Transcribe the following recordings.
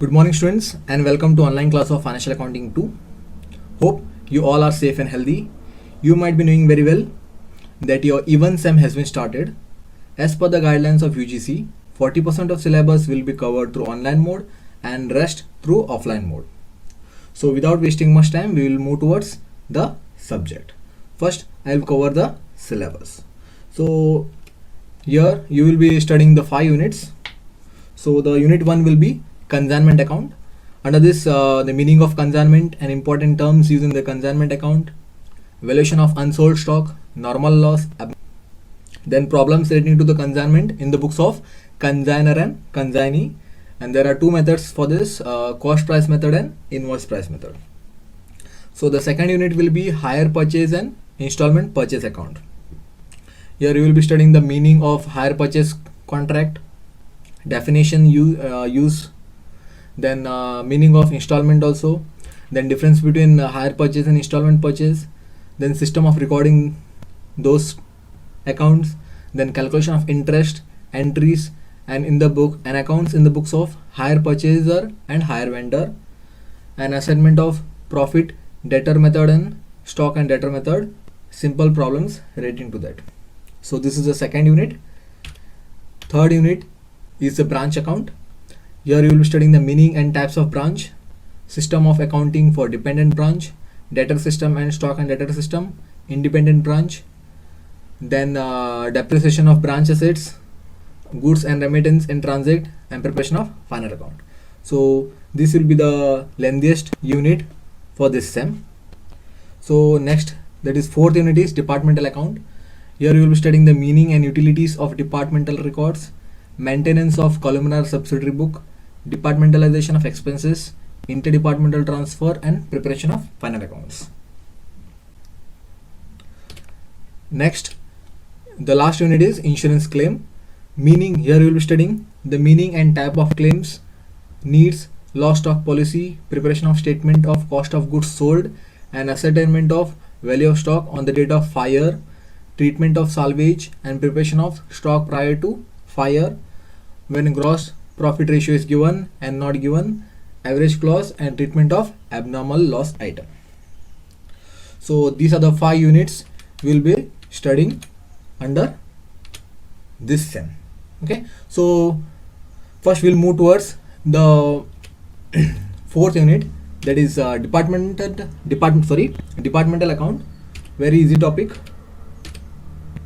Good morning, students, and welcome to online class of Financial Accounting 2. Hope you all are safe and healthy. You might be knowing very well that your even SEM has been started. As per the guidelines of UGC, 40% of syllabus will be covered through online mode and rest through offline mode. So without wasting much time, we will move towards the subject. First, I will cover the syllabus. So here you will be studying the 5 units. So the unit 1 will be consignment account. Under this, the meaning of consignment and important terms used in the consignment account, valuation of unsold stock, normal loss, then problems relating to the consignment in the books of consignor and consignee. And there are two methods for this, cost price method and invoice price method. So the second unit will be hire purchase and installment purchase account. Here you will be studying the meaning of hire purchase contract, definition use, then meaning of installment also, then difference between hire purchase and installment purchase, then system of recording those accounts, then calculation of interest, entries, and in the book and accounts in the books of hire purchaser and hire vendor, and assignment of profit, debtor method and stock and debtor method, simple problems relating to that. So this is the second unit. Third unit is the branch account. Here you will be studying the meaning and types of branch, system of accounting for dependent branch, debtor system and stock and debtor system, independent branch, then depreciation of branch assets, goods and remittance in transit, and preparation of final account. So this will be the lengthiest unit for this SEM. So next, that is fourth unit, is departmental account. Here you will be studying the meaning and utilities of departmental records, maintenance of columnar subsidiary book, departmentalization of expenses, interdepartmental transfer, and preparation of final accounts. Next, the last unit is insurance claim. Meaning, here you will be studying the meaning and type of claims, needs, loss stock policy, preparation of statement of cost of goods sold, and ascertainment of value of stock on the date of fire, treatment of salvage, and preparation of stock prior to fire, when gross profit ratio is given and not given, average clause, and treatment of abnormal loss item. So these are the 5 units we will be studying under this SEM. Okay, so first we'll move towards the fourth unit, that is departmental account. Very easy topic.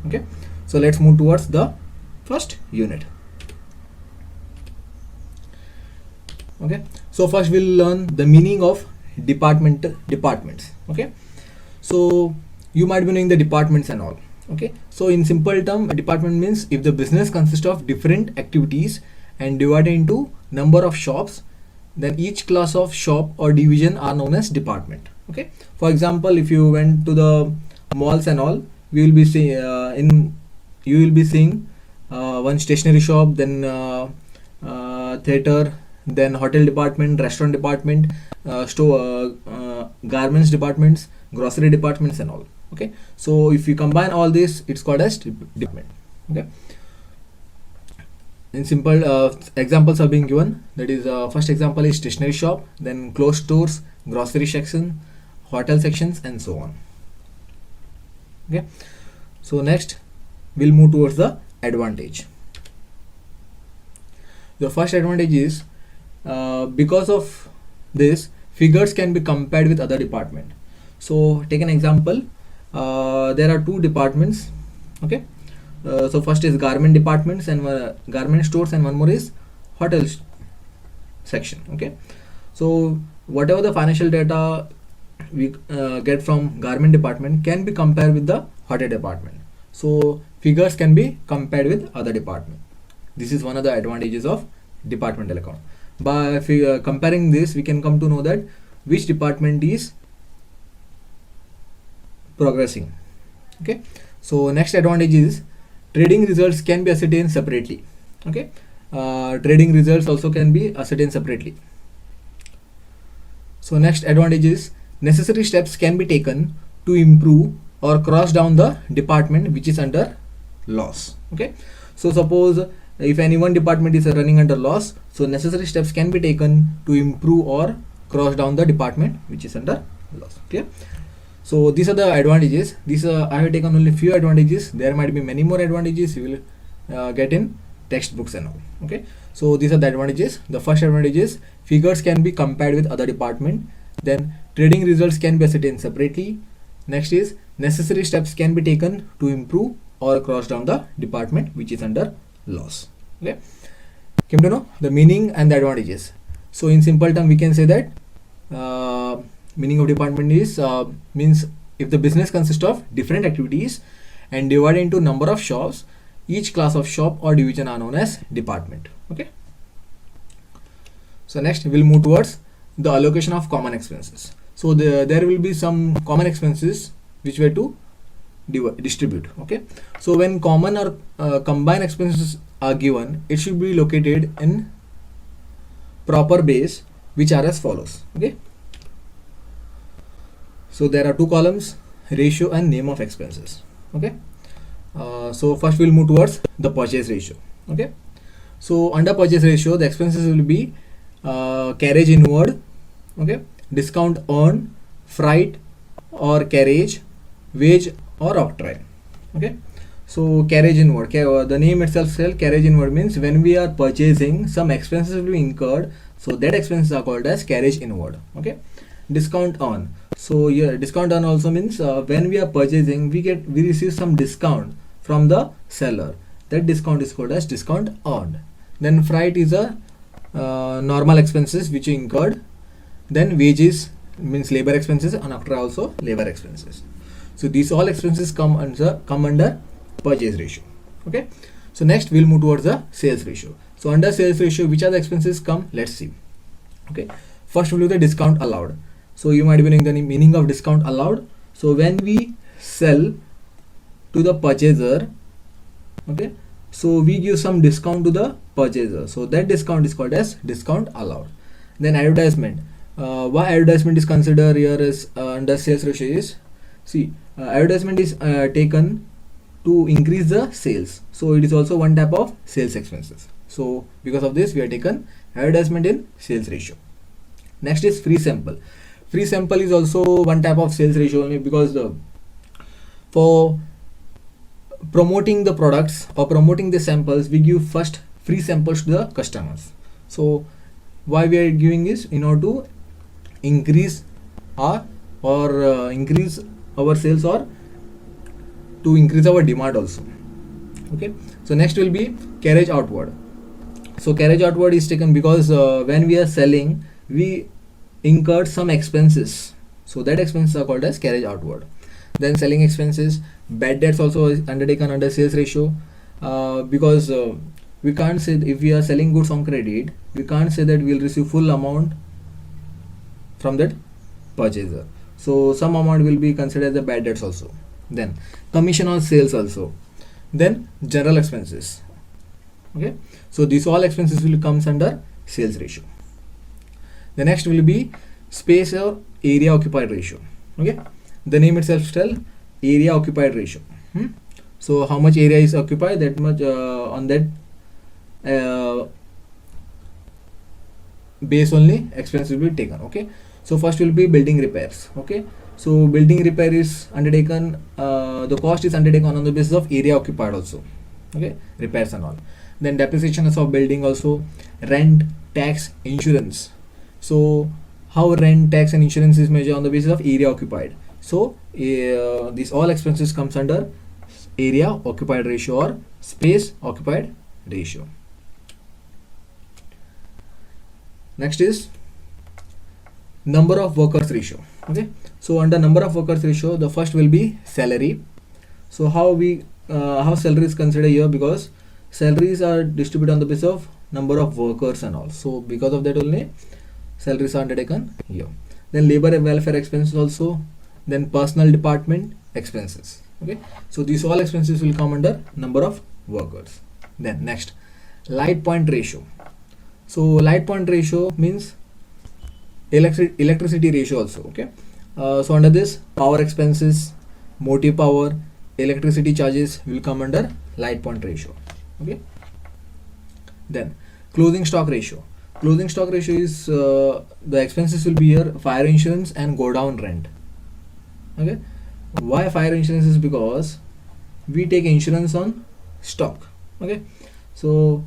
Okay, so let's move towards the first unit. Okay, so first we'll learn the meaning of departments. Okay, so you might be knowing the departments and all. Okay, so in simple term, a department means if the business consists of different activities and divided into number of shops, then each class of shop or division are known as department. Okay, for example, if you went to the malls and all, we will be seeing you will be seeing one stationery shop, then theater, then hotel department, restaurant department, store, garments departments, grocery departments and all. Okay, so if you combine all this, it's called as department. Okay, in simple examples are being given. That is, first example is stationery shop, then clothes stores, grocery section, hotel sections, and so on. Okay, so next we'll move towards the advantage. The first advantage is because of this, figures can be compared with other department. So take an example. There are 2 departments. Okay, so first is garment departments and garment stores, and one more is hotel section. Okay, so whatever the financial data we get from garment department can be compared with the hotel department. So figures can be compared with other department. This is one of the advantages of departmental account. By comparing this, we can come to know that which department is progressing. Okay, so next advantage is trading results can be ascertained separately. Okay, trading results also can be ascertained separately. So next advantage is necessary steps can be taken to improve or cross down the department which is under loss. Okay, so suppose if any one department is running under loss, so necessary steps can be taken to improve or cross down the department which is under loss. Okay, so these are the advantages. These I have taken only few advantages. There might be many more advantages you will get in textbooks and all. Okay, so these are the advantages. The first advantage is figures can be compared with other department. Then trading results can be ascertained separately. Next is necessary steps can be taken to improve or cross down the department which is under loss. Okay, came to know the meaning and the advantages. So in simple term we can say that meaning of department is means if the business consists of different activities and divided into number of shops, each class of shop or division are known as department. Okay, so next we'll move towards the allocation of common expenses. So there will be some common expenses which were to distribute. Okay, so when common or combined expenses are given, it should be located in proper base which are as follows. Okay, so there are two columns, ratio and name of expenses. Okay, so first we'll move towards the purchase ratio. Okay, so under purchase ratio the expenses will be carriage inward, okay, discount earned, freight or carriage, wage or octroi. Okay, so carriage inward, the name itself says carriage inward means when we are purchasing, some expenses will be incurred, so that expenses are called as carriage inward. Okay, discount earned, so yeah, discount earned also means when we are purchasing we receive some discount from the seller, that discount is called as discount earned. Then freight is a normal expenses which you incurred. Then wages means labor expenses, and after also labor expenses. So these all expenses come under purchase ratio. Okay, so next we'll move towards the sales ratio. So under sales ratio, which are the expenses come? Let's see. Okay, first we'll do the discount allowed. So you might be knowing the meaning of discount allowed. So when we sell to the purchaser, okay, so we give some discount to the purchaser, so that discount is called as discount allowed. Then advertisement, why advertisement is considered here as under sales ratio is, see, advertisement is taken to increase the sales, so it is also one type of sales expenses. So because of this we have taken advertisement in sales ratio. Next is free sample. Free sample is also one type of sales ratio only, because for promoting the products or promoting the samples we give first free samples to the customers. So why we are giving is in order to increase increase our sales or to increase our demand also. Okay, so next will be carriage outward. So carriage outward is taken because when we are selling we incurred some expenses, so that expenses are called as carriage outward. Then selling expenses, bad debts also is undertaken under sales ratio, because we can't say if we are selling goods on credit, we can't say that we will receive full amount from that purchaser, so some amount will be considered as the bad debts also. Then commission on sales also. Then general expenses. Okay, so these all expenses will comes under sales ratio. The next will be space or area occupied ratio. Okay, the name itself tell area occupied ratio. So how much area is occupied, that much on that base only expense will be taken. Okay, so first will be building repairs. Okay, so building repair is undertaken, the cost is undertaken on the basis of area occupied also. Okay, repairs and all. Then depreciation of building also, rent, tax, insurance. So how rent, tax and insurance is measured on the basis of area occupied. So these all expenses comes under area occupied ratio or space occupied ratio. Next is number of workers ratio. Okay, so under number of workers ratio, the first will be salary. So how salary is considered here, because salaries are distributed on the basis of number of workers and all, so because of that only salaries are undertaken here. Then labor and welfare expenses also. Then personal department expenses. Okay, so these all expenses will come under number of workers. Then next, light point ratio. So light point ratio means electricity ratio also. Okay, so under this power expenses, motive power, electricity charges will come under light point ratio. Okay, Then closing stock ratio. Closing stock ratio is the expenses will be here fire insurance and go down rent. Okay, why fire insurance is because we take insurance on stock. Okay, so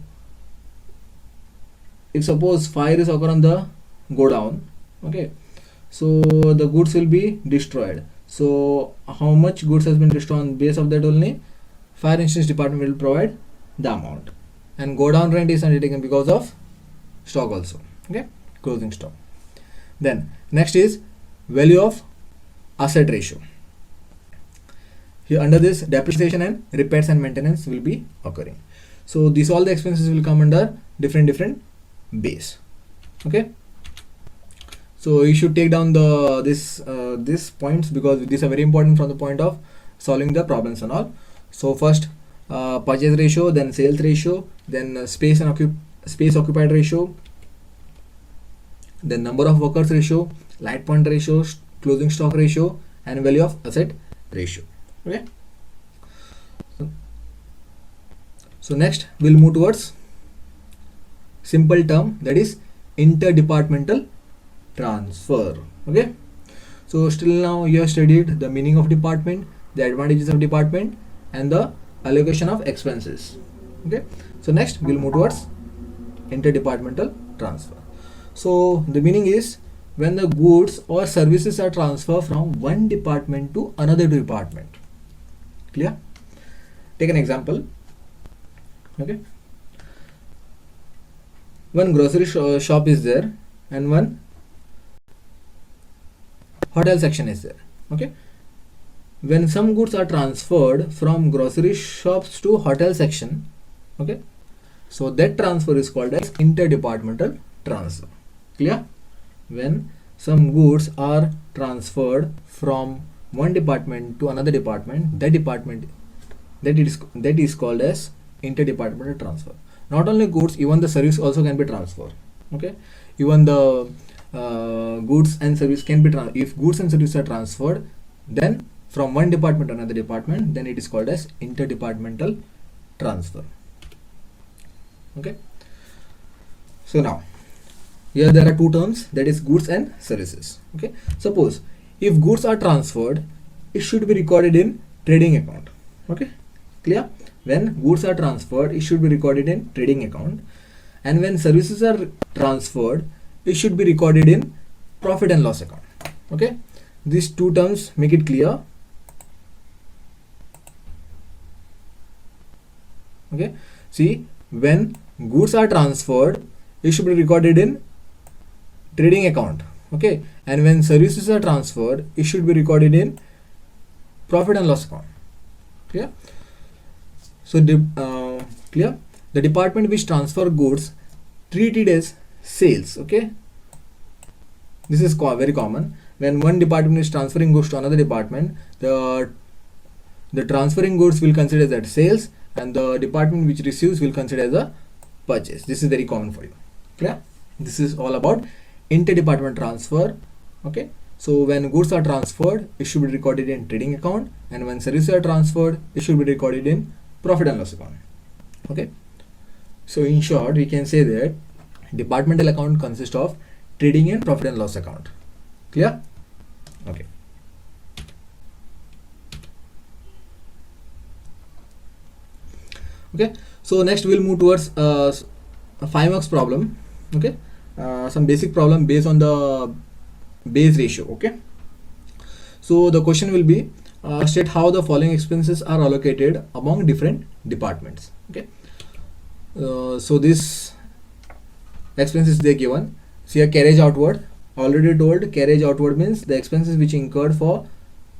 if suppose fire is occur on the go down, okay, so the goods will be destroyed. So how much goods has been destroyed, on base of that only fire insurance department will provide the amount. And go down rent is undertaken because of stock also. Okay, closing stock. Then next is value of asset ratio. Here under this, depreciation and repairs and maintenance will be occurring. So these all the expenses will come under different base. Okay, so you should take down the this points because these are very important from the point of solving the problems and all. So first purchase ratio, then sales ratio, then space occupied ratio, then number of workers ratio, light point ratio, closing stock ratio, and value of asset ratio. Okay, so next we'll move towards simple term, that is interdepartmental transfer. Okay, so still now you have studied the meaning of department, the advantages of department, and the allocation of expenses. Okay, so next we'll move towards interdepartmental transfer. So the meaning is when the goods or services are transferred from one department to another department. Clear? Take an example. Okay, one grocery shop is there and one hotel section is there. Okay, when some goods are transferred from grocery shops to hotel section, okay, so that transfer is called as interdepartmental transfer. Clear? When some goods are transferred from one department to another department, that is called as interdepartmental transfer. Not only goods, even the service also can be transferred. Okay, even the goods and service can be if goods and service are transferred, then from one department to another department, then it is called as interdepartmental transfer. Okay, so now here there are two terms, that is goods and services. Okay, suppose if goods are transferred, it should be recorded in trading account. Okay, clear? When goods are transferred, it should be recorded in trading account, and when services are transferred, it should be recorded in profit and loss account. Okay, these two terms make it clear. Okay, see, when goods are transferred, it should be recorded in trading account. Okay, and when services are transferred, it should be recorded in profit and loss account. Clear? So clear? The department which transfer goods treat it as sales. Okay, this is very common. When one department is transferring goods to another department, the transferring goods will consider that sales, and the department which receives will consider as a purchase. This is very common for you. Clear? This is all about interdepartment transfer. Okay, so when goods are transferred, it should be recorded in trading account, and when services are transferred, it should be recorded in profit and loss account. Okay, so in short, we can say that departmental account consists of trading and profit and loss account. Clear? Okay. Okay, so next we'll move towards a 5 marks problem. Okay, some basic problem based on the base ratio. Okay, so the question will be state how the following expenses are allocated among different departments. Okay, so this expenses they given. See, a carriage outward, already told carriage outward means the expenses which incurred for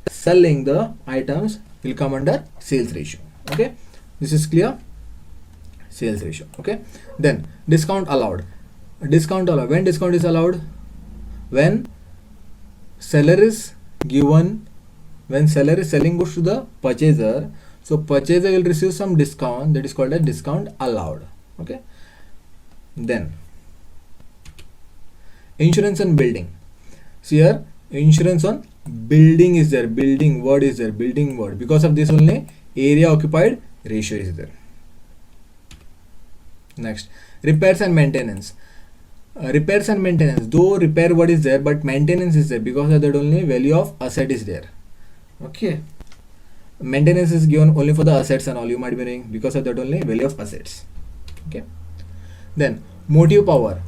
selling the items will come under sales ratio. Okay, this is clear. Sales ratio. Okay, then discount allowed. Discount allowed. When discount is allowed? When seller is given, when seller is selling goods to the purchaser, so purchaser will receive some discount, that is called a discount allowed. Okay, then insurance on building. See here, insurance on building is there, building word is there, building word, because of this only area occupied ratio is there. Next, repairs and maintenance. Repairs and maintenance, though repair word is there but maintenance is there, because of that only value of asset is there. Okay, maintenance is given only for the assets and all, you might be knowing, because of that only value of assets. Okay, then motive power,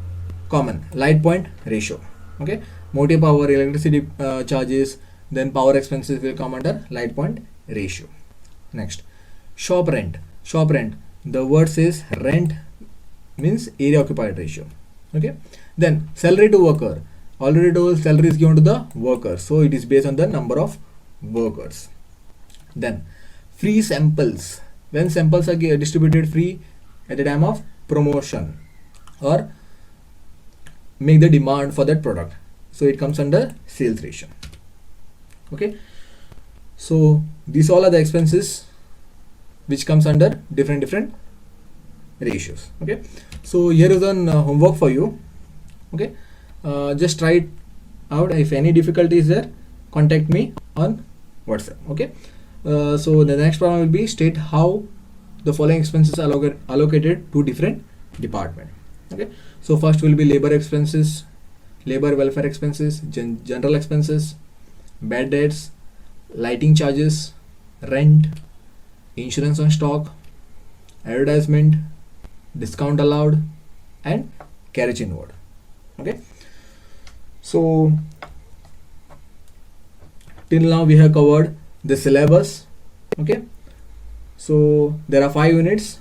common, light point ratio. Okay, motive power, electricity charges, then power expenses will come under light point ratio. Next, shop rent. Shop rent, the word says rent means area occupied ratio. Okay, then salary to worker, already told salary is given to the worker, so it is based on the number of workers. Then free samples, when samples are distributed free at the time of promotion or make the demand for that product, so it comes under sales ratio. Okay, so these all are the expenses which comes under different ratios. Okay, so here is an homework for you. Okay, just try it out. If any difficulty is there, contact me on WhatsApp. Okay, so the next problem will be state how the following expenses are allocated to different department. Okay, so first will be labor expenses, labor welfare expenses, general expenses, bad debts, lighting charges, rent, insurance on stock, advertisement, discount allowed, and carriage inward. Okay, so till now we have covered the syllabus. Okay, so there are 5 units.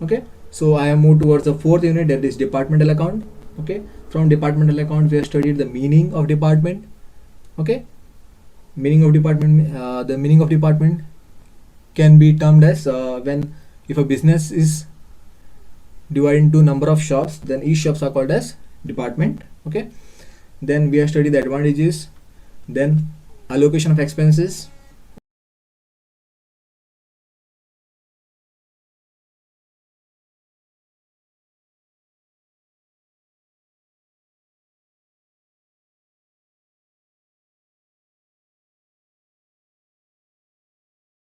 Okay, so I have moved towards the 4th unit, that is departmental account. Okay, from departmental account we have studied the meaning of department. Okay, meaning of department, the meaning of department can be termed as when if a business is divided into number of shops, then each shops are called as department. Okay, then we have studied the advantages, then allocation of expenses,